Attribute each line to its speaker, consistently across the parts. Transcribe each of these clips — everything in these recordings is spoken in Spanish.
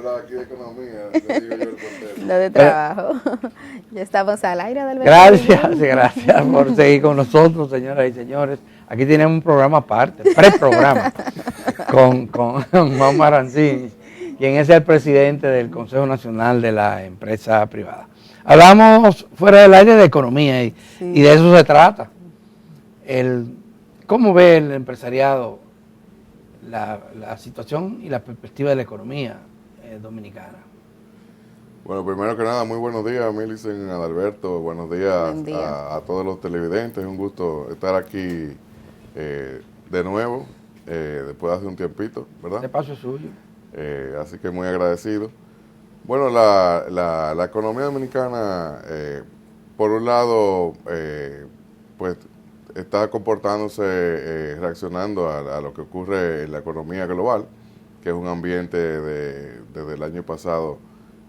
Speaker 1: hablar aquí de economía, le digo yo el portero.
Speaker 2: No de trabajo. Ya estamos al aire del
Speaker 3: Gracias por seguir con nosotros, señoras y señores. Aquí tenemos un programa aparte, preprograma, con Juan Marancini, quien es el presidente del Consejo Nacional de la Empresa Privada. Hablamos fuera del aire de economía y de eso se trata. ¿Cómo ve el empresariado la situación y la perspectiva de la economía dominicana?
Speaker 1: Bueno, primero que nada, muy buenos días, Millicent, Adalberto, buenos días
Speaker 2: Buen día.
Speaker 1: a todos los televidentes, es un gusto estar aquí de nuevo, después de hace un tiempito, ¿verdad?
Speaker 3: Este paso es suyo.
Speaker 1: Así que muy agradecido. Bueno, la economía dominicana, por un lado, pues está comportándose, reaccionando a lo que ocurre en la economía global, que es un ambiente desde el año pasado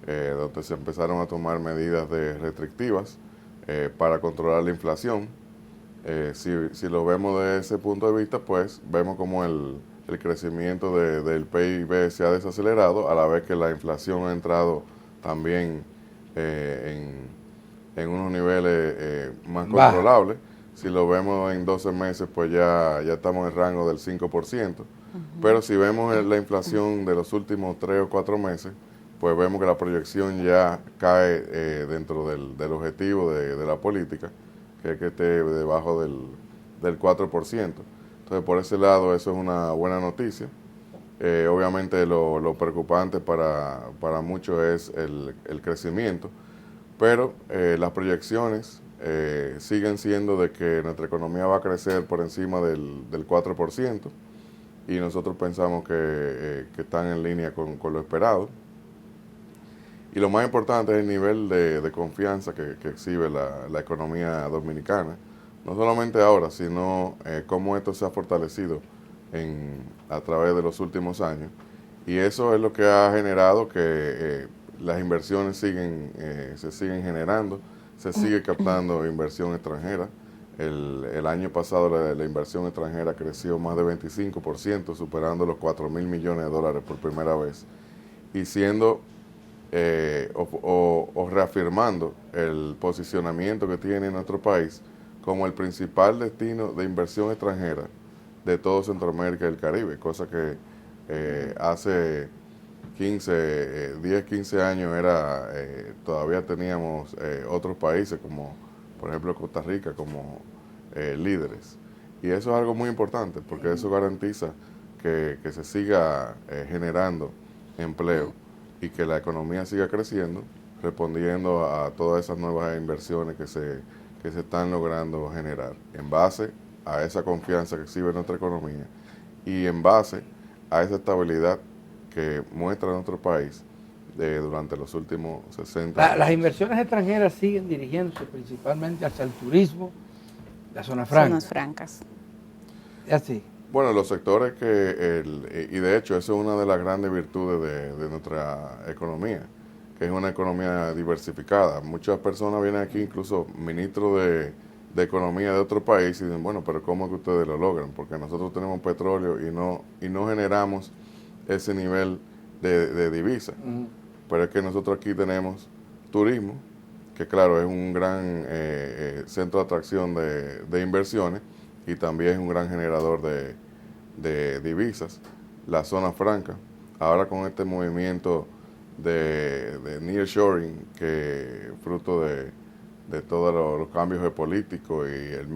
Speaker 1: donde se empezaron a tomar medidas restrictivas para controlar la inflación. Si lo vemos desde ese punto de vista, pues vemos como el crecimiento del PIB se ha desacelerado, a la vez que la inflación ha entrado también en unos niveles más controlables. Si lo vemos en 12 meses, pues ya estamos en el rango del 5%. Pero si vemos la inflación de los últimos 3 o 4 meses, pues vemos que la proyección ya cae dentro del objetivo de la política, que es que esté debajo del 4%. Entonces, por ese lado, eso es una buena noticia. Obviamente, lo preocupante para muchos es el crecimiento, pero las proyecciones siguen siendo de que nuestra economía va a crecer por encima del 4%, y nosotros pensamos que están en línea con lo esperado. Y lo más importante es el nivel de confianza que exhibe la economía dominicana, no solamente ahora, sino cómo esto se ha fortalecido a través de los últimos años. Y eso es lo que ha generado que las inversiones se siguen generando, se sigue captando inversión extranjera. El año pasado la inversión extranjera creció más de 25%, superando los 4.000 millones de dólares por primera vez, y siendo o reafirmando el posicionamiento que tiene nuestro país como el principal destino de inversión extranjera de todo Centroamérica y el Caribe, cosa que hace 10, 15 años todavía teníamos otros países como por ejemplo Costa Rica como líderes. Y eso es algo muy importante porque eso garantiza que se siga generando empleo y que la economía siga creciendo, respondiendo a todas esas nuevas inversiones que se están logrando generar, en base a esa confianza que exhibe nuestra economía y en base a esa estabilidad que muestra nuestro país durante los últimos 60 años.
Speaker 3: Las inversiones extranjeras siguen dirigiéndose principalmente hacia el turismo, la zona franca.
Speaker 2: Zonas francas.
Speaker 3: ¿Es así?
Speaker 1: Bueno, los sectores y de hecho eso es una de las grandes virtudes de nuestra economía, que es una economía diversificada. Muchas personas vienen aquí, incluso ministros de economía de otro país, y dicen, bueno, pero ¿cómo es que ustedes lo logran? Porque nosotros tenemos petróleo y no generamos ese nivel de divisa. Pero es que nosotros aquí tenemos turismo, que claro, es un gran centro de atracción de inversiones, y también es un gran generador de divisas. La zona franca, ahora con este movimiento de nearshoring, que fruto de todos los cambios geopolíticos y los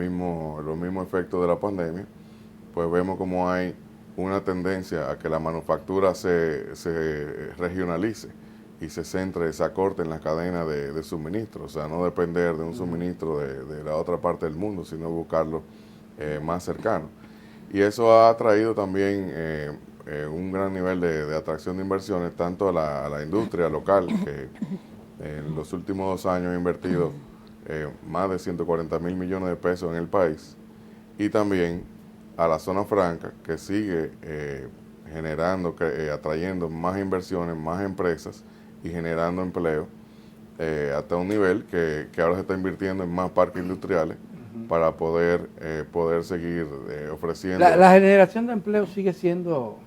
Speaker 1: mismos efectos de la pandemia, pues vemos como hay una tendencia a que la manufactura se regionalice y se acorte en la cadena de suministro, o sea, no depender de un suministro de la otra parte del mundo, sino buscarlo más cercano. Y eso ha traído también un gran nivel de atracción de inversiones, tanto a la industria local, que en los últimos 2 años ha invertido más de 140.000 millones de pesos en el país, y también a la zona franca, que sigue atrayendo más inversiones, más empresas y generando empleo hasta un nivel que ahora se está invirtiendo en más parques industriales para poder seguir ofreciendo.
Speaker 3: La generación de empleo sigue siendo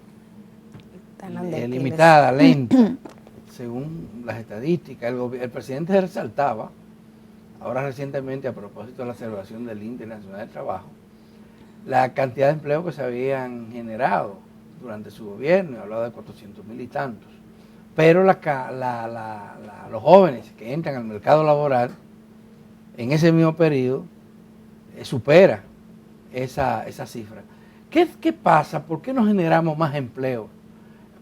Speaker 3: limitada, lenta. según las estadísticas, el presidente resaltaba, ahora recientemente a propósito de la celebración del Día Internacional del Trabajo, la cantidad de empleo que se habían generado durante su gobierno, y hablaba de 400.000 y tantos. Pero los jóvenes que entran al mercado laboral en ese mismo periodo supera esa cifra. ¿Qué pasa? ¿Por qué no generamos más empleo?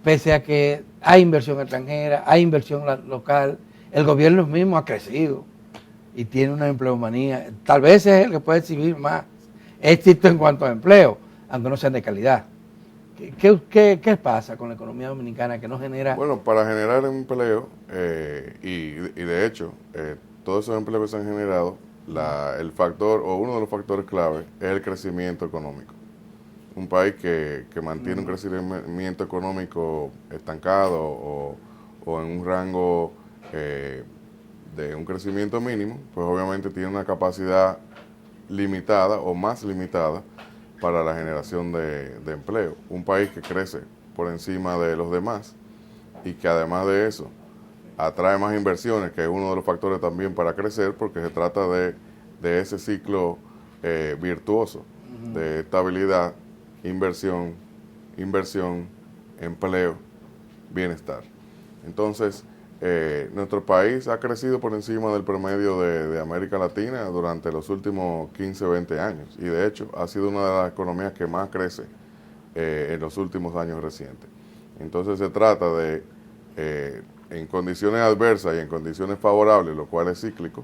Speaker 3: Pese a que hay inversión extranjera, hay inversión local, el gobierno mismo ha crecido y tiene una empleomanía. Tal vez es el que puede exhibir más éxito en cuanto a empleo, aunque no sean de calidad. ¿Qué pasa con la economía dominicana que no genera?
Speaker 1: Bueno, para generar empleo, y de hecho, todos esos empleos que se han generado, el factor o uno de los factores clave es el crecimiento económico. Un país que mantiene un crecimiento económico estancado o en un rango de un crecimiento mínimo, pues obviamente tiene una capacidad limitada o más limitada para la generación de empleo. Un país que crece por encima de los demás y que además de eso atrae más inversiones, que es uno de los factores también para crecer, porque se trata de ese ciclo virtuoso de estabilidad, inversión, empleo, bienestar. Entonces, nuestro país ha crecido por encima del promedio de América Latina durante los últimos 15 o 20 años y de hecho ha sido una de las economías que más crece en los últimos años recientes. Entonces se trata de, en condiciones adversas y en condiciones favorables, lo cual es cíclico,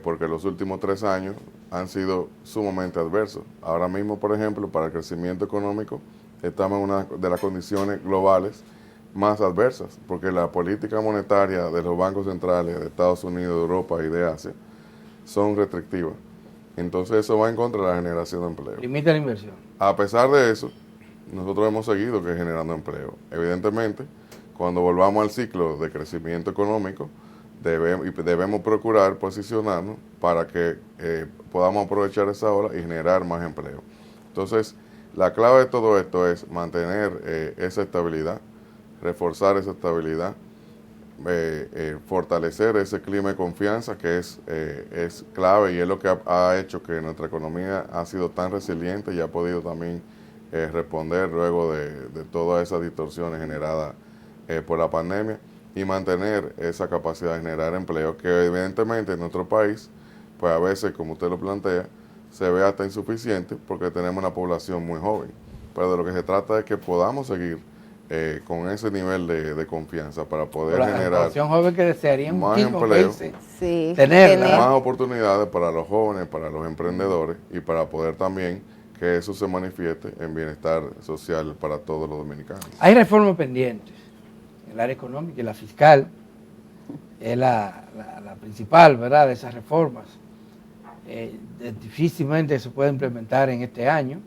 Speaker 1: porque los últimos 3 años han sido sumamente adversos. Ahora mismo, por ejemplo, para el crecimiento económico, estamos en una de las condiciones globales más adversas, porque la política monetaria de los bancos centrales de Estados Unidos, de Europa y de Asia son restrictivas. Entonces eso va en contra de la generación de empleo.
Speaker 3: Limita la inversión.
Speaker 1: A pesar de eso, nosotros hemos seguido generando empleo. Evidentemente, cuando volvamos al ciclo de crecimiento económico, debemos procurar posicionarnos para que podamos aprovechar esa ola y generar más empleo. Entonces, la clave de todo esto es mantener esa estabilidad, reforzar esa estabilidad, fortalecer ese clima de confianza que es clave y es lo que ha hecho que nuestra economía ha sido tan resiliente y ha podido también responder luego de todas esas distorsiones generadas por la pandemia y mantener esa capacidad de generar empleo que evidentemente en nuestro país, pues a veces, como usted lo plantea, se ve hasta insuficiente porque tenemos una población muy joven. Pero de lo que se trata es que podamos seguir con ese nivel de confianza para poder
Speaker 3: La
Speaker 1: generar
Speaker 3: población joven que desearía
Speaker 1: más empleo,
Speaker 3: tenerla.
Speaker 1: más oportunidades para los jóvenes, para los emprendedores y para poder también que eso se manifieste en bienestar social para todos los dominicanos.
Speaker 3: Hay reformas pendientes. El área económica y la fiscal es la principal, ¿verdad?, de esas reformas. Difícilmente se puede implementar en este año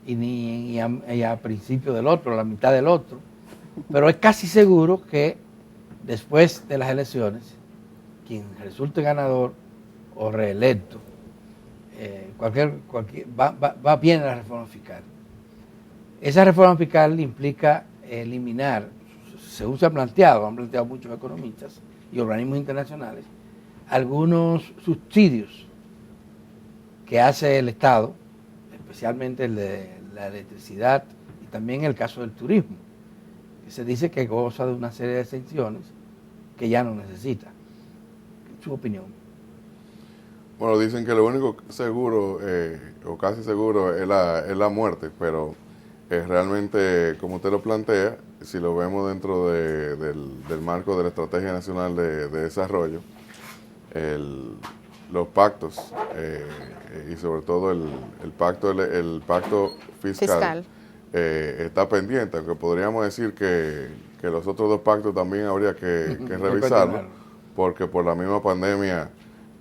Speaker 3: y a principio del otro, la mitad del otro, pero es casi seguro que después de las elecciones, quien resulte ganador o reelecto, va bien la reforma fiscal. Esa reforma fiscal implica eliminar, según se han planteado muchos economistas y organismos internacionales, algunos subsidios que hace el Estado, especialmente el de la electricidad y también el caso del turismo, que se dice que goza de una serie de exenciones que ya no necesita. ¿Su opinión?
Speaker 1: Bueno, dicen que lo único seguro, o casi seguro, es la muerte, pero realmente, como usted lo plantea, si lo vemos dentro del marco de la Estrategia Nacional de Desarrollo, los pactos y sobre todo el pacto fiscal. Está pendiente, aunque podríamos decir que los otros 2 pactos también habría que revisarlos, porque por la misma pandemia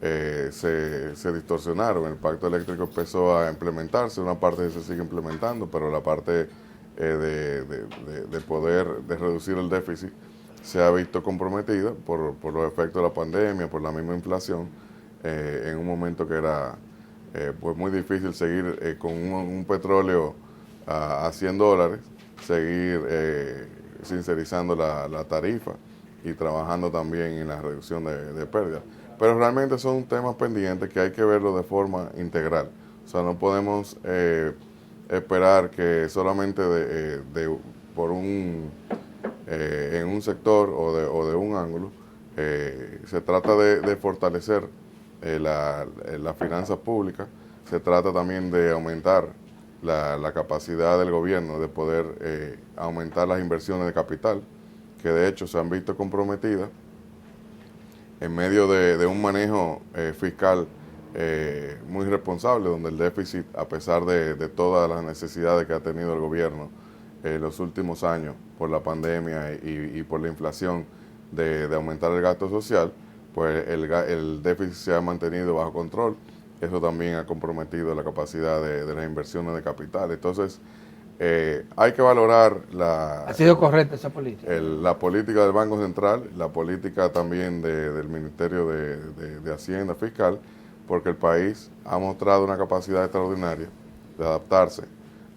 Speaker 1: se distorsionaron. El pacto eléctrico empezó a implementarse, una parte se sigue implementando, pero la parte de poder de reducir el déficit se ha visto comprometida por los efectos de la pandemia, por la misma inflación, en un momento que era pues muy difícil seguir con un petróleo a $100, seguir sincerizando la tarifa y trabajando también en la reducción de pérdidas. Pero realmente son temas pendientes que hay que verlo de forma integral. O sea, no podemos esperar que solamente en un sector o de un ángulo. Se trata de fortalecer la finanza pública, se trata también de aumentar la capacidad del gobierno de poder aumentar las inversiones de capital, que de hecho se han visto comprometidas en medio de un manejo fiscal muy responsable, donde el déficit, a pesar de todas las necesidades que ha tenido el gobierno en los últimos años por la pandemia y por la inflación de aumentar el gasto social, pues el déficit se ha mantenido bajo control. Eso también ha comprometido la capacidad de las inversiones de capital. Entonces, hay que valorar
Speaker 3: ¿Ha sido correcta esa política?
Speaker 1: La política del Banco Central, la política también del Ministerio de Hacienda Fiscal, porque el país ha mostrado una capacidad extraordinaria de adaptarse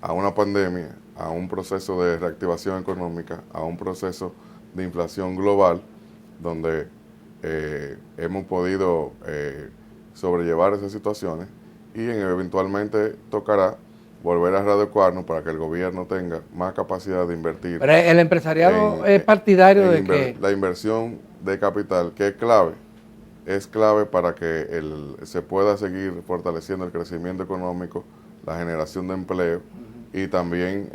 Speaker 1: a una pandemia, a un proceso de reactivación económica, a un proceso de inflación global, donde hemos podido sobrellevar esas situaciones y eventualmente tocará volver a readecuarnos para que el gobierno tenga más capacidad de invertir.
Speaker 3: Pero el empresariado es partidario de que
Speaker 1: la inversión de capital, que es clave para que se pueda seguir fortaleciendo el crecimiento económico, la generación de empleo y también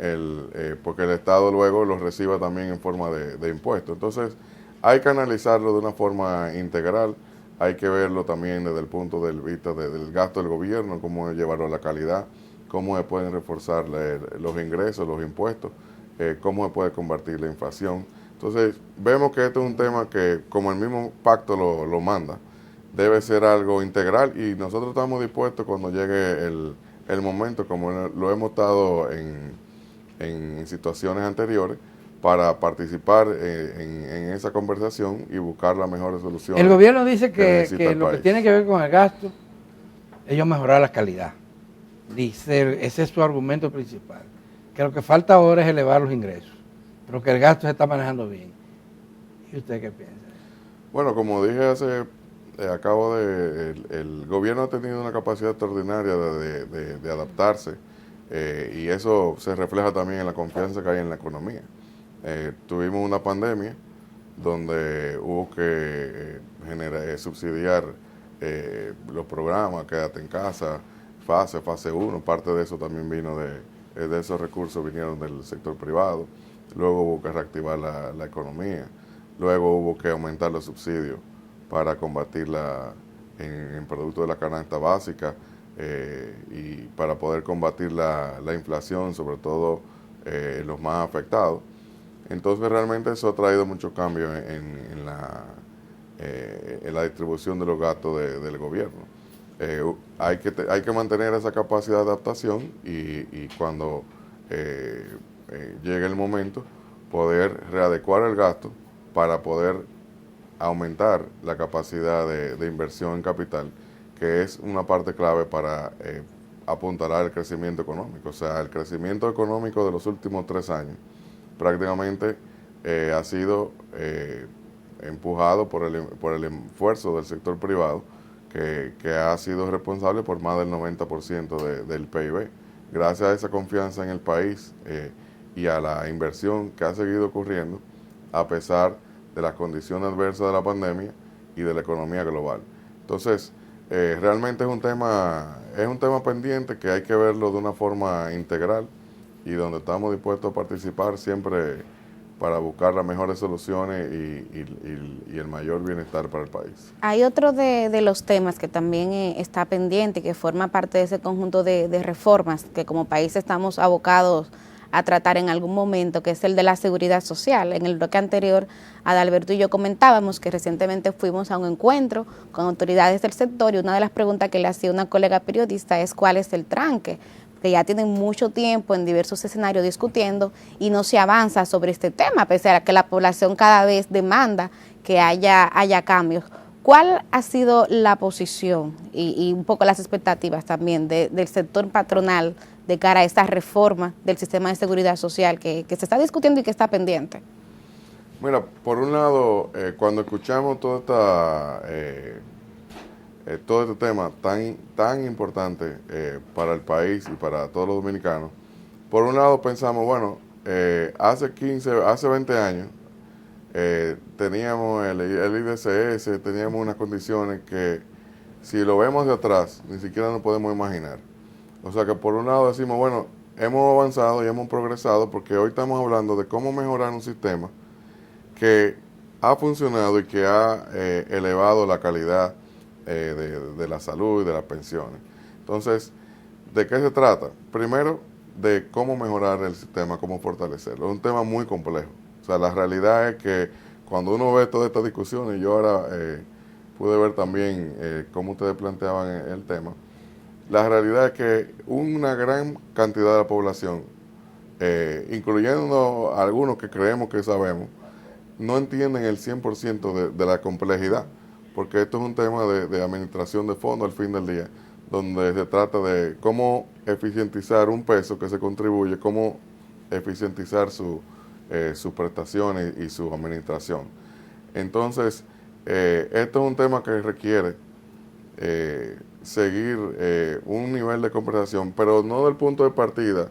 Speaker 1: porque el Estado luego lo reciba también en forma de impuestos. Entonces, hay que analizarlo de una forma integral, hay que verlo también desde el punto de vista del gasto del gobierno, cómo llevarlo a la calidad, cómo se pueden reforzar los ingresos, los impuestos, cómo se puede combatir la inflación. Entonces, vemos que este es un tema que, como el mismo pacto lo manda, debe ser algo integral y nosotros estamos dispuestos cuando llegue el momento, como lo hemos estado en situaciones anteriores, para participar en esa conversación y buscar las mejores soluciones.
Speaker 3: El gobierno dice que lo
Speaker 1: país.
Speaker 3: que tiene que ver con el gasto, ellos mejorar la calidad. Dice, ese es su argumento principal. Que lo que falta ahora es elevar los ingresos, pero que el gasto se está manejando bien. ¿Y usted qué piensa?
Speaker 1: Bueno, como dije el gobierno ha tenido una capacidad extraordinaria de adaptarse y eso se refleja también en la confianza que hay en la economía. Tuvimos una pandemia donde hubo que subsidiar los programas, quédate en casa, fase 1, parte de eso también vino de esos recursos vinieron del sector privado, luego hubo que reactivar la economía, luego hubo que aumentar los subsidios para combatir en productos de la canasta básica y para poder combatir la inflación, sobre todo los más afectados. Entonces realmente eso ha traído muchos cambios en la distribución de los gastos del gobierno. Hay que mantener esa capacidad de adaptación y cuando llegue el momento poder readecuar el gasto para poder aumentar la capacidad de inversión en capital, que es una parte clave para apuntalar el crecimiento económico. O sea, el crecimiento económico de los últimos 3 años prácticamente ha sido empujado por el esfuerzo del sector privado, que ha sido responsable por más del 90% del PIB. Gracias a esa confianza en el país y a la inversión que ha seguido ocurriendo, a pesar de las condiciones adversas de la pandemia y de la economía global. Entonces, realmente es un tema pendiente que hay que verlo de una forma integral y donde estamos dispuestos a participar siempre para buscar las mejores soluciones y el mayor bienestar para el país.
Speaker 2: Hay otro de los temas que también está pendiente, que forma parte de ese conjunto de reformas que como país estamos abocados a tratar en algún momento, que es el de la seguridad social. En el bloque anterior, Adalberto y yo comentábamos que recientemente fuimos a un encuentro con autoridades del sector y una de las preguntas que le hacía una colega periodista es ¿cuál es el tranque? Que ya tienen mucho tiempo en diversos escenarios discutiendo y no se avanza sobre este tema, pese a que la población cada vez demanda que haya cambios. ¿Cuál ha sido la posición y un poco las expectativas también del sector patronal de cara a esta reforma del sistema de seguridad social que se está discutiendo y que está pendiente?
Speaker 1: Mira, por un lado, cuando escuchamos todo este tema tan importante para el país y para todos los dominicanos, por un lado pensamos, bueno, hace 20 años teníamos el IDCS, teníamos unas condiciones que si lo vemos de atrás, ni siquiera nos podemos imaginar. O sea que por un lado decimos, bueno, hemos avanzado y hemos progresado porque hoy estamos hablando de cómo mejorar un sistema que ha funcionado y que ha elevado la calidad de la salud y de las pensiones. Entonces, ¿de qué se trata? Primero, de cómo mejorar el sistema, cómo fortalecerlo. Es un tema muy complejo. O sea, la realidad es que cuando uno ve todas estas discusiones, yo ahora pude ver también cómo ustedes planteaban el tema, la realidad es que una gran cantidad de la población, incluyendo algunos que creemos que sabemos, no entienden el 100% de la complejidad, porque esto es un tema de administración de fondos al fin del día, donde se trata de cómo eficientizar un peso que se contribuye, cómo eficientizar sus prestaciones y su administración. Entonces, esto es un tema que requiere seguir un nivel de conversación, pero no del punto de partida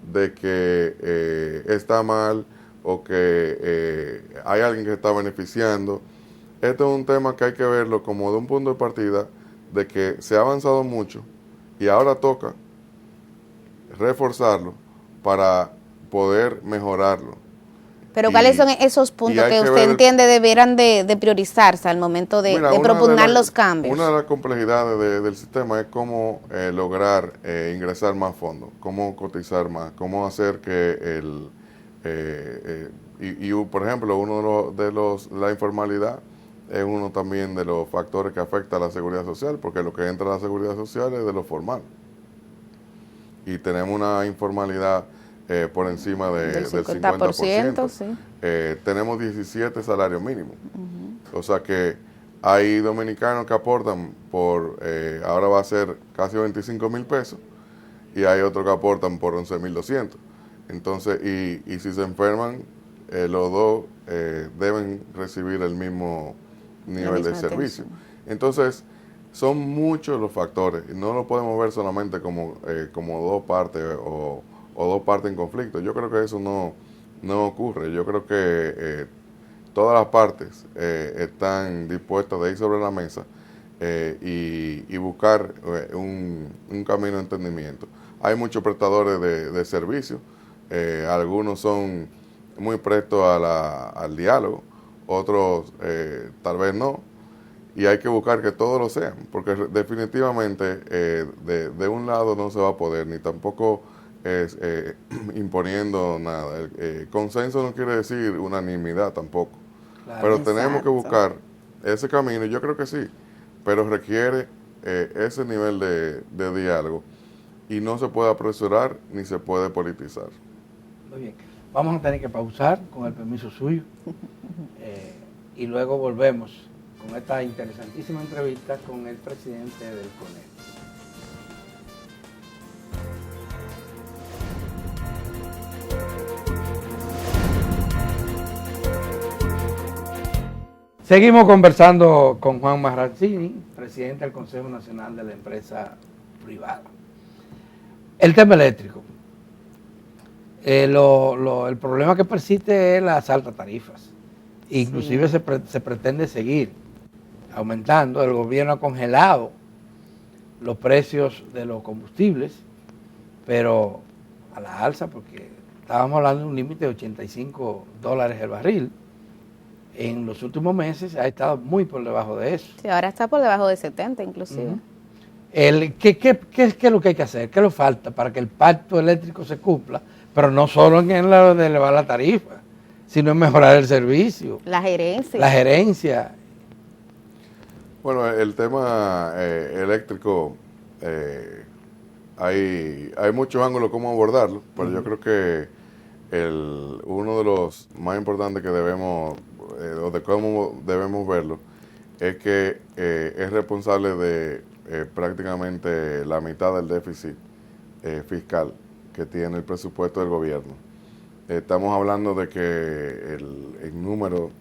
Speaker 1: de que está mal o que hay alguien que está beneficiando. Esto es un tema que hay que verlo como de un punto de partida de que se ha avanzado mucho y ahora toca reforzarlo para poder mejorarlo.
Speaker 2: Pero ¿cuáles son esos puntos que usted entiende debieran de priorizarse al momento de propugnar los cambios?
Speaker 1: Una de las complejidades del sistema es cómo lograr ingresar más fondos, cómo cotizar más, cómo hacer que por ejemplo, la informalidad es uno también de los factores que afecta a la seguridad social, porque lo que entra a la seguridad social es de lo formal. Y tenemos una informalidad por encima del 50%. Sí. Tenemos 17 salarios mínimos. O sea que hay dominicanos que aportan ahora va a ser casi 25,000 pesos, y hay otros que aportan por 11,200. Entonces, y si se enferman, los dos deben recibir el mismo nivel de servicio. Entonces, son muchos los factores, y no lo podemos ver solamente como dos partes o dos partes en conflicto. Yo creo que eso no ocurre. Yo creo que todas las partes están dispuestas de ir sobre la mesa y buscar un camino de entendimiento. Hay muchos prestadores de servicios, algunos son muy prestos al diálogo, otros tal vez no, y hay que buscar que todos lo sean, porque definitivamente de un lado no se va a poder, ni tampoco imponiendo nada. Consenso no quiere decir unanimidad tampoco, claro, pero tenemos que buscar ese camino, y yo creo que sí, pero requiere ese nivel de diálogo, y no se puede apresurar ni se puede politizar.
Speaker 3: Muy bien, vamos a tener que pausar con el permiso suyo y luego volvemos con esta interesantísima entrevista con el presidente del CONED. Seguimos conversando con Juan Marrancini, presidente del Consejo Nacional de la Empresa Privada. El tema eléctrico. El problema que persiste es las altas tarifas. Inclusive sí. se pretende seguir aumentando. El gobierno ha congelado los precios de los combustibles, pero a la alza, porque estábamos hablando de un límite de $85 el barril. En los últimos meses ha estado muy por debajo de eso.
Speaker 2: Sí, ahora está por debajo de 70 inclusive.
Speaker 3: ¿Qué es lo que hay que hacer? ¿Qué le falta para que el pacto eléctrico se cumpla? Pero no solo en lo de elevar la tarifa, sino en mejorar el servicio.
Speaker 2: La gerencia.
Speaker 3: La gerencia.
Speaker 1: Bueno, el tema eléctrico, hay muchos ángulos cómo abordarlo, pero yo creo que uno de los más importantes que debemos, o de cómo debemos verlo, es que es responsable de prácticamente la mitad del déficit fiscal que tiene el presupuesto del gobierno. Estamos hablando de que el número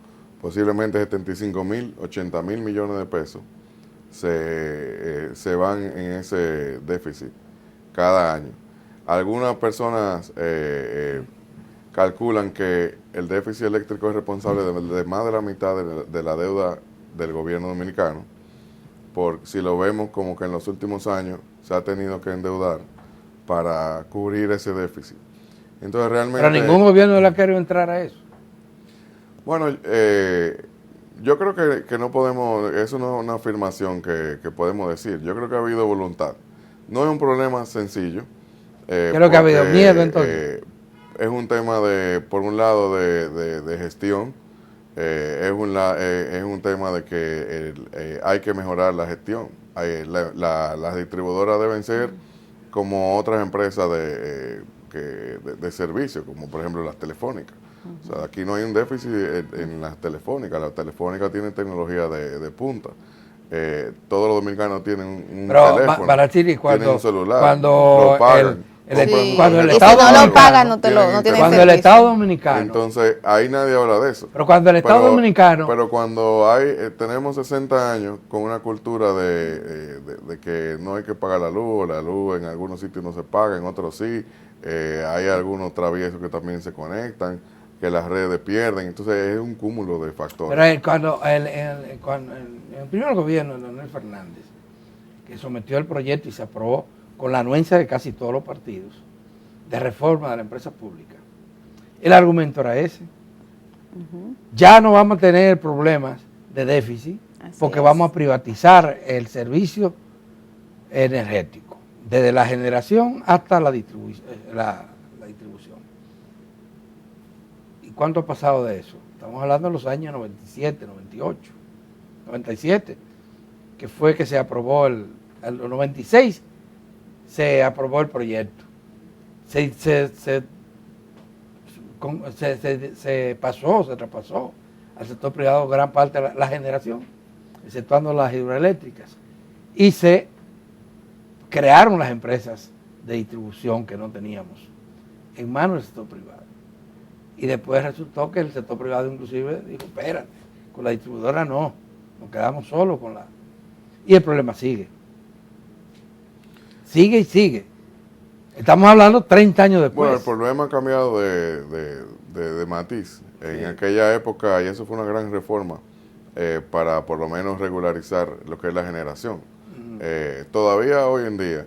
Speaker 1: posiblemente 75.000, 80.000 millones de pesos se van en ese déficit cada año. Algunas personas calculan que el déficit eléctrico es responsable de más de la mitad de la deuda del gobierno dominicano, por si lo vemos como que en los últimos años se ha tenido que endeudar para cubrir ese déficit. Entonces realmente...
Speaker 3: Pero ningún gobierno le ha querido entrar a eso.
Speaker 1: Bueno, yo creo que no podemos, eso no es una afirmación que podemos decir. Yo creo que ha habido voluntad. No es un problema sencillo.
Speaker 3: Creo que ha habido miedo entonces.
Speaker 1: Es un tema por un lado, de gestión. Es un tema de que hay que mejorar la gestión. Las distribuidoras deben ser como otras empresas de servicio, como por ejemplo las telefónicas. O sea, aquí no hay un déficit en las telefónicas. Las telefónicas tienen tecnología de punta. Todos los dominicanos tienen un teléfono, tienen un celular, lo pagan.
Speaker 3: Cuando el
Speaker 2: y
Speaker 3: Estado
Speaker 2: si no lo pagan, no tienen
Speaker 3: cuando
Speaker 2: servicio.
Speaker 3: el Estado Dominicano.
Speaker 1: Entonces, ahí nadie habla de eso.
Speaker 3: Pero cuando el Estado Dominicano.
Speaker 1: Pero cuando tenemos 60 años con una cultura de que no hay que pagar la luz en algunos sitios no se paga, en otros sí. Hay algunos traviesos que también se conectan, que las redes pierden. Entonces, es un cúmulo de factores.
Speaker 3: Pero cuando el primer gobierno de Leonel Fernández, que sometió el proyecto y se aprobó con la anuencia de casi todos los partidos, de reforma de la empresa pública, el argumento era ese. Ya no vamos a tener problemas de déficit porque vamos a privatizar el servicio energético, desde la generación hasta la distribución. ¿Y cuánto ha pasado de eso? Estamos hablando de los años 97, 98, 97, que fue que se aprobó el 96, se aprobó el proyecto. Se traspasó al sector privado gran parte de la generación, exceptuando las hidroeléctricas. Y se crearon las empresas de distribución que no teníamos en manos del sector privado. Y después resultó que el sector privado inclusive dijo, espérate, con la distribuidora no, nos quedamos solos con la... Y el problema sigue. Sigue y sigue. Estamos hablando 30 años después.
Speaker 1: Bueno, el problema ha cambiado de matiz. En aquella época, y eso fue una gran reforma, para por lo menos regularizar lo que es la generación. Todavía hoy en día,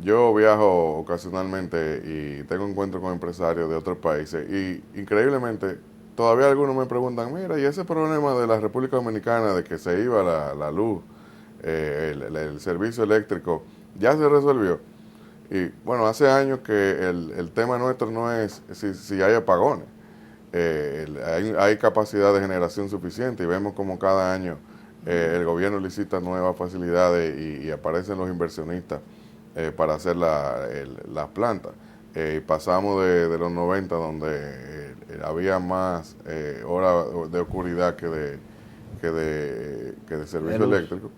Speaker 1: yo viajo ocasionalmente y tengo encuentros con empresarios de otros países y increíblemente todavía algunos me preguntan, mira, y ese problema de la República Dominicana de que se iba la luz, el servicio eléctrico, ya se resolvió. Y bueno, hace años que el tema nuestro no es si hay apagones. Hay capacidad de generación suficiente y vemos como cada año el gobierno licita nuevas facilidades y aparecen los inversionistas para hacer las plantas. Y pasamos de los 90 donde había más horas de oscuridad que de servicio eléctrico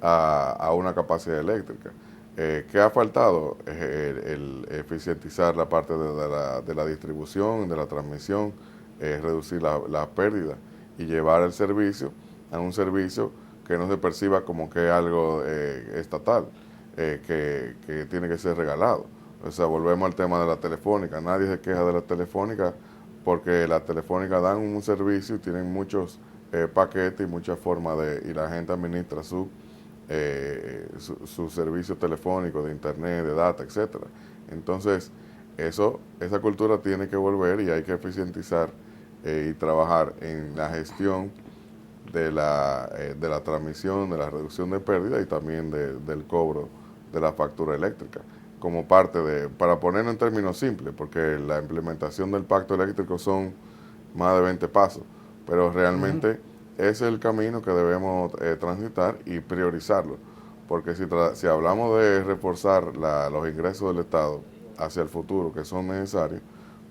Speaker 1: a una capacidad eléctrica. ¿Qué ha faltado? El eficientizar la parte de la distribución, de la transmisión, reducir las pérdidas y llevar el servicio a un servicio que no se perciba como que es algo estatal, que tiene que ser regalado. O sea, volvemos al tema de la telefónica. Nadie se queja de la telefónica porque las telefónicas dan un servicio y tienen muchos paquetes y muchas formas y la gente administra su servicio telefónico, de internet, de data, etcétera. Entonces, esa cultura tiene que volver y hay que eficientizar y trabajar en la gestión de la transmisión, de la reducción de pérdidas y también del cobro de la factura eléctrica, como parte para ponerlo en términos simples, porque la implementación del pacto eléctrico son más de 20 pasos, pero realmente es el camino que debemos transitar y priorizarlo, porque si hablamos de reforzar los ingresos del Estado hacia el futuro, que son necesarios,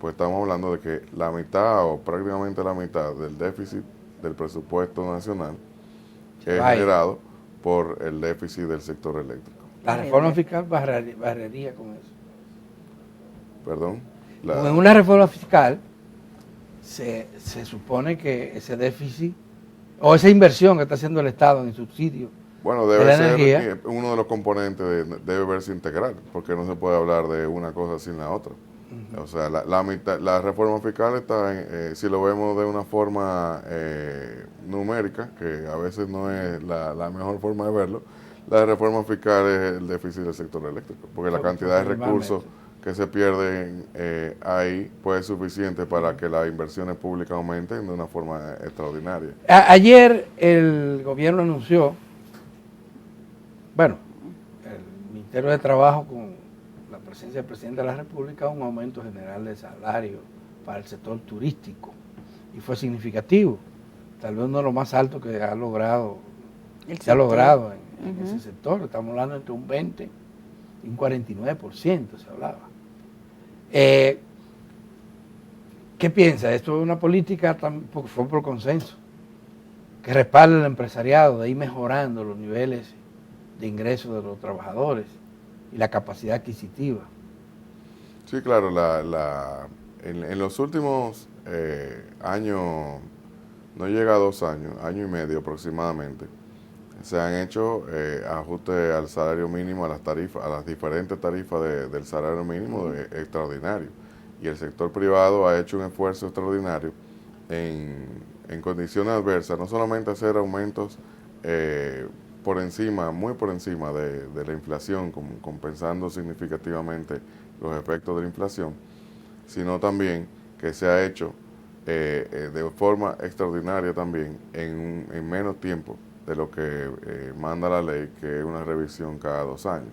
Speaker 1: pues estamos hablando de que la mitad o prácticamente la mitad del déficit del presupuesto nacional es generado por el déficit del sector eléctrico.
Speaker 3: La reforma fiscal barrería con eso.
Speaker 1: ¿Perdón?
Speaker 3: Con una reforma fiscal se supone que ese déficit o esa inversión que está haciendo el Estado en subsidio
Speaker 1: bueno,
Speaker 3: de
Speaker 1: debe
Speaker 3: la
Speaker 1: ser
Speaker 3: energía,
Speaker 1: uno de los componentes, debe verse integral, porque no se puede hablar de una cosa sin la otra. O sea, la reforma fiscal está, si lo vemos de una forma numérica, que a veces no es la mejor forma de verlo, la reforma fiscal es el déficit del sector eléctrico, porque la cantidad de recursos que se pierden ahí pues es suficiente para que las inversiones públicas aumenten de una forma extraordinaria.
Speaker 3: Ayer el gobierno anunció, bueno, el Ministerio de Trabajo con la presencia del presidente de la República, un aumento general de salario para el sector turístico, y fue significativo, tal vez uno de los más altos que ha logrado, se ha logrado en ese sector. Estamos hablando entre un 20 y un 49% se hablaba. ¿Qué piensa? Esto es una política, porque fue por consenso, que respalda al empresariado, de ir mejorando los niveles de ingresos de los trabajadores y la capacidad adquisitiva.
Speaker 1: Sí, claro, en los últimos años, no llega a 2 años, año y medio aproximadamente, se han hecho ajustes al salario mínimo, a las tarifas, a las diferentes tarifas del salario mínimo extraordinario. Y el sector privado ha hecho un esfuerzo extraordinario en condiciones adversas, no solamente hacer aumentos por encima, muy por encima de la inflación, compensando significativamente los efectos de la inflación, sino también que se ha hecho de forma extraordinaria también en menos tiempo de lo que manda la ley, que es una revisión cada 2 años.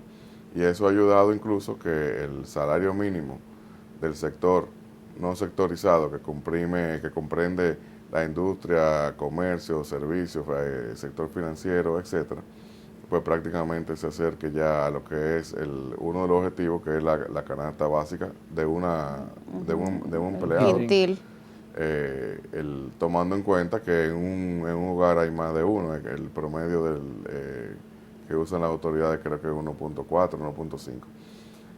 Speaker 1: Y eso ha ayudado incluso que el salario mínimo del sector no sectorizado, que comprende la industria, comercio, servicios, sector financiero, etcétera, pues prácticamente se acerque ya a lo que es uno de los objetivos, que es la canasta básica de un empleado. Tomando en cuenta que en un hogar hay más de uno, el promedio que usan las autoridades creo que es 1.4, 1.5.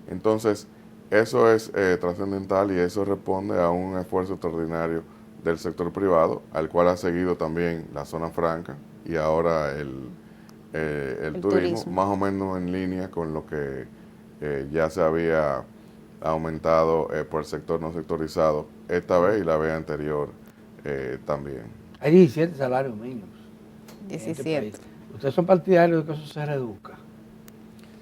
Speaker 1: Entonces, eso es trascendental, y eso responde a un esfuerzo extraordinario del sector privado, al cual ha seguido también la zona franca y ahora el turismo, más o menos en línea con lo que ya se había aumentado por el sector no sectorizado esta vez y la vez anterior también.
Speaker 3: Hay 17 salarios mínimos.
Speaker 2: 17.
Speaker 3: ¿Ustedes son partidarios de que eso se reduzca?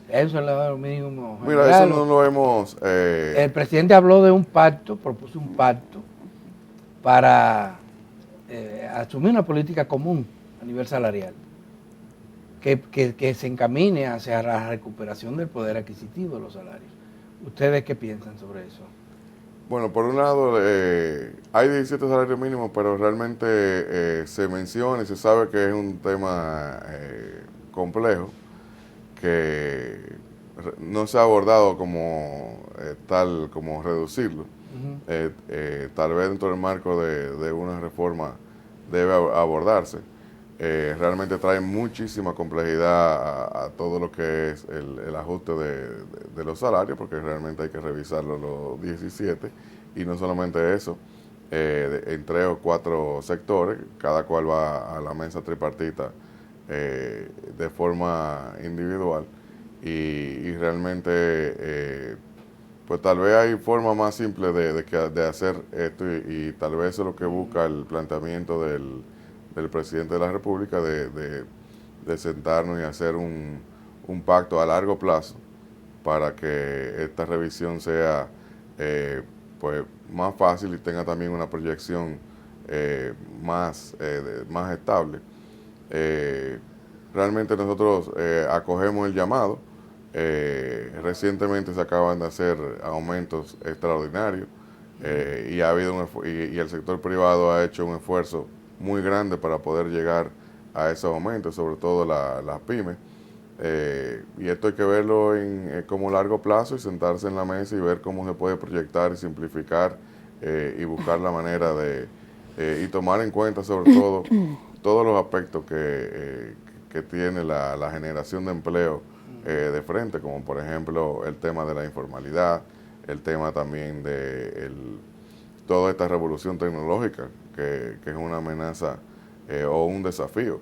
Speaker 3: Eso es el salario mínimo.
Speaker 1: Mira, eso no lo hemos...
Speaker 3: El presidente habló de un pacto, propuso un pacto para asumir una política común a nivel salarial, que se encamine hacia la recuperación del poder adquisitivo de los salarios. ¿Ustedes qué piensan sobre eso?
Speaker 1: Bueno, por un lado, hay 17 salarios mínimos, pero realmente se menciona y se sabe que es un tema complejo, que no se ha abordado como como reducirlo. Tal vez dentro del marco de una reforma debe abordarse. Realmente trae muchísima complejidad a todo lo que es el ajuste de los salarios, porque realmente hay que revisarlo los 17, y no solamente eso, en 3 o 4 sectores, cada cual va a la mesa tripartita de forma individual, y realmente pues tal vez hay forma más simple de hacer esto, y tal vez eso es lo que busca el planteamiento del presidente de la República, de sentarnos y hacer un pacto a largo plazo para que esta revisión sea pues más fácil y tenga también una proyección más estable. Realmente nosotros acogemos el llamado. Recientemente se acaban de hacer aumentos extraordinarios, y ha habido y el sector privado ha hecho un esfuerzo muy grande para poder llegar a esos aumentos, sobre todo las pymes. Y esto hay que verlo como largo plazo, y sentarse en la mesa y ver cómo se puede proyectar y simplificar, y buscar la manera y tomar en cuenta sobre todo todos los aspectos que tiene la generación de empleo de frente, como por ejemplo el tema de la informalidad, el tema también de toda esta revolución tecnológica, que es una amenaza o un desafío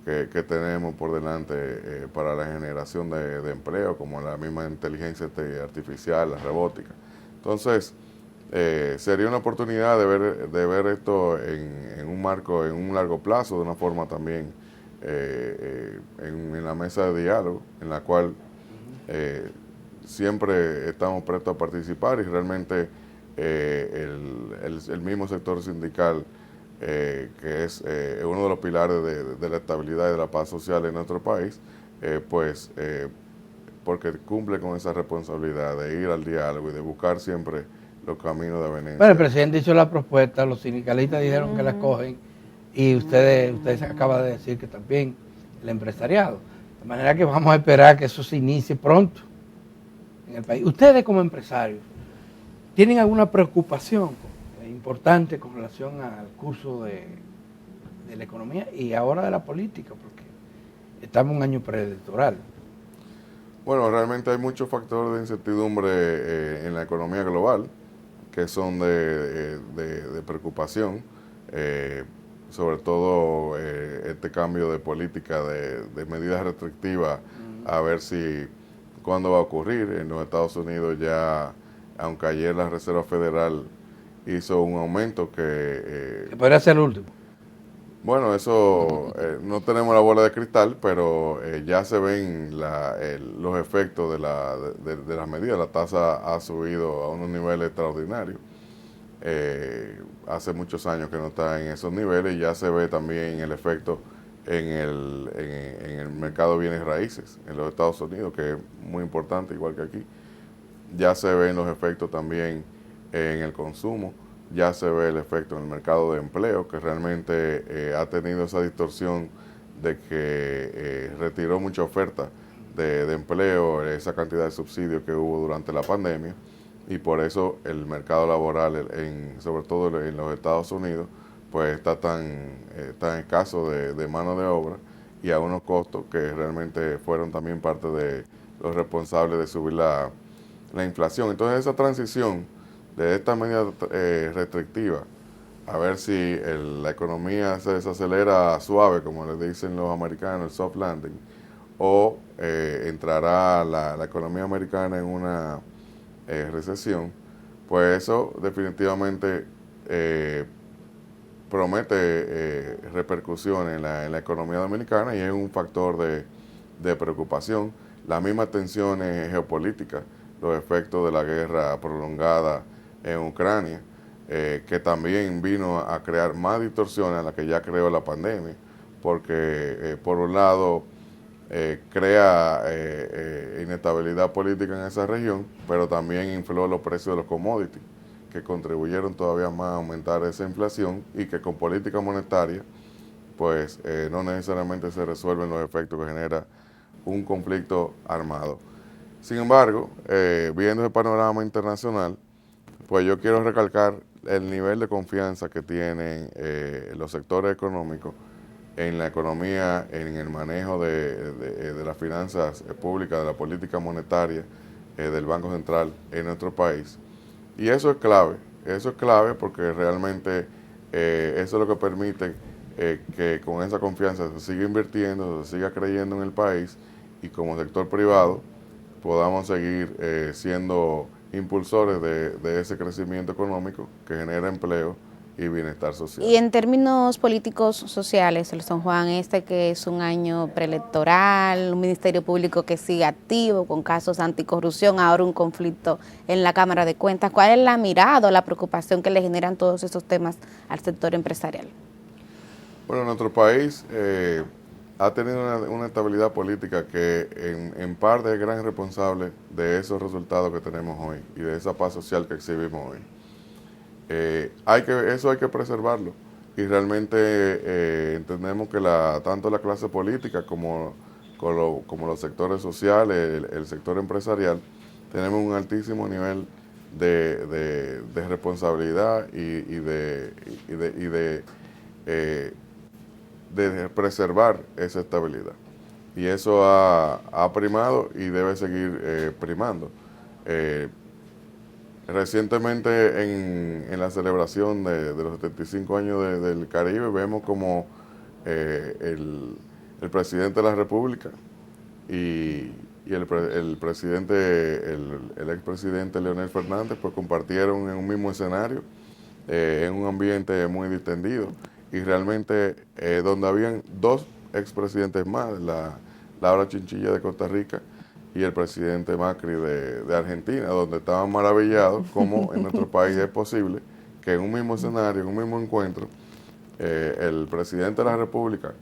Speaker 1: que tenemos por delante para la generación de empleo, como la misma inteligencia artificial, la robótica. Entonces, sería una oportunidad de ver esto en un marco, en un largo plazo, de una forma también en la mesa de diálogo, en la cual siempre estamos prestos a participar y realmente el mismo sector sindical, que es uno de los pilares de la estabilidad y de la paz social en nuestro país, porque cumple con esa responsabilidad de ir al diálogo y de buscar siempre los caminos de avenencia.
Speaker 3: Bueno, el presidente hizo la propuesta, los sindicalistas dijeron que la cogen y ustedes acaban de decir que también el empresariado. De manera que vamos a esperar que eso se inicie pronto en el país. Ustedes como empresarios, ¿tienen alguna preocupación importante con relación al curso de la economía y ahora de la política? Porque estamos en un año preelectoral.
Speaker 1: Bueno, realmente hay muchos factores de incertidumbre en la economía global que son de preocupación, sobre todo este cambio de política de medidas restrictivas, a ver si cuándo va a ocurrir. En los Estados Unidos ya, aunque ayer la Reserva Federal hizo un aumento que
Speaker 3: podría ser el último.
Speaker 1: Bueno, eso no tenemos la bola de cristal, pero ya se ven los efectos de las medidas. La tasa ha subido a unos niveles extraordinarios. Hace muchos años que no está en esos niveles y ya se ve también el efecto en el mercado de bienes raíces en los Estados Unidos, que es muy importante, igual que aquí. Ya se ven los efectos también en el consumo. Ya se ve el efecto en el mercado de empleo, que realmente ha tenido esa distorsión de que retiró mucha oferta de empleo, esa cantidad de subsidios que hubo durante la pandemia, y por eso el mercado laboral, sobre todo en los Estados Unidos, pues está tan escaso de mano de obra y a unos costos que realmente fueron también parte de los responsables de subir la inflación. Entonces esa transición de esta medida restrictiva, a ver si la economía se desacelera suave, como le dicen los americanos, el soft landing, o entrará la economía americana en una recesión, pues eso definitivamente promete repercusiones en la economía dominicana y es un factor de preocupación. Las mismas tensiones geopolíticas, los efectos de la guerra prolongada en Ucrania, que también vino a crear más distorsiones a las que ya creó la pandemia, porque por un lado crea inestabilidad política en esa región, pero también infló los precios de los commodities, que contribuyeron todavía más a aumentar esa inflación y que con política monetaria pues no necesariamente se resuelven los efectos que genera un conflicto armado. Sin embargo, viendo el panorama internacional, pues yo quiero recalcar el nivel de confianza que tienen los sectores económicos en la economía, en el manejo de las finanzas públicas, de la política monetaria del Banco Central en nuestro país. Y eso es clave porque realmente eso es lo que permite que con esa confianza se siga invirtiendo, se siga creyendo en el país y como sector privado podamos seguir siendo impulsores de ese crecimiento económico que genera empleo y bienestar social.
Speaker 2: Y en términos políticos sociales, el San Juan que es un año preelectoral, un ministerio público que sigue activo con casos de anticorrupción, ahora un conflicto en la Cámara de Cuentas, ¿cuál es la mirada o la preocupación que le generan todos estos temas al sector empresarial?
Speaker 1: Bueno, nuestro país ha tenido una estabilidad política que en parte es gran responsable de esos resultados que tenemos hoy y de esa paz social que exhibimos hoy. Eso hay que preservarlo y realmente entendemos que tanto la clase política como los sectores sociales, el sector empresarial, tenemos un altísimo nivel de responsabilidad y de preservar esa estabilidad. Y eso ha primado y debe seguir primando. Recientemente en la celebración de los 75 años del Caribe vemos como el presidente de la República y el presidente, el expresidente Leonel Fernández, pues compartieron en un mismo escenario, en un ambiente muy distendido, y realmente donde habían dos expresidentes más, Laura Chinchilla de Costa Rica y el presidente Macri de Argentina, donde estaban maravillados cómo en nuestro país es posible que en un mismo escenario, en un mismo encuentro, el presidente de la República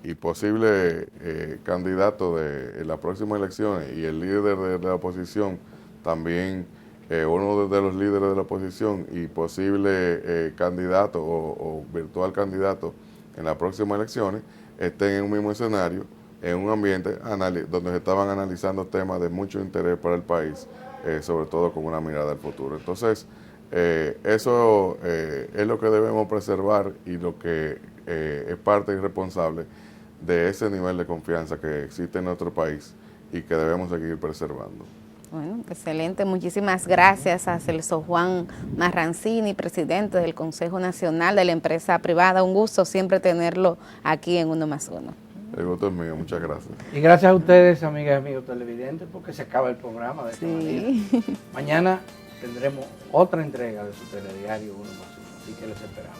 Speaker 1: y posible candidato de las próximas elecciones y el líder de la oposición, también uno de los líderes de la oposición y posible candidato o virtual candidato en las próximas elecciones, estén en un mismo escenario, en un ambiente donde se estaban analizando temas de mucho interés para el país, sobre todo con una mirada al futuro. Entonces, eso es lo que debemos preservar y lo que es parte irresponsable de ese nivel de confianza que existe en nuestro país y que debemos seguir preservando.
Speaker 2: Bueno, excelente. Muchísimas gracias a Celso Juan Marrancini, presidente del Consejo Nacional de la Empresa Privada. Un gusto siempre tenerlo aquí en 1+1.
Speaker 1: El gusto es mío, muchas gracias.
Speaker 3: Y gracias a ustedes, amigas y amigos televidentes, porque se acaba el programa de esta manera. Mañana tendremos otra entrega de su telediario 1+1, así que les esperamos.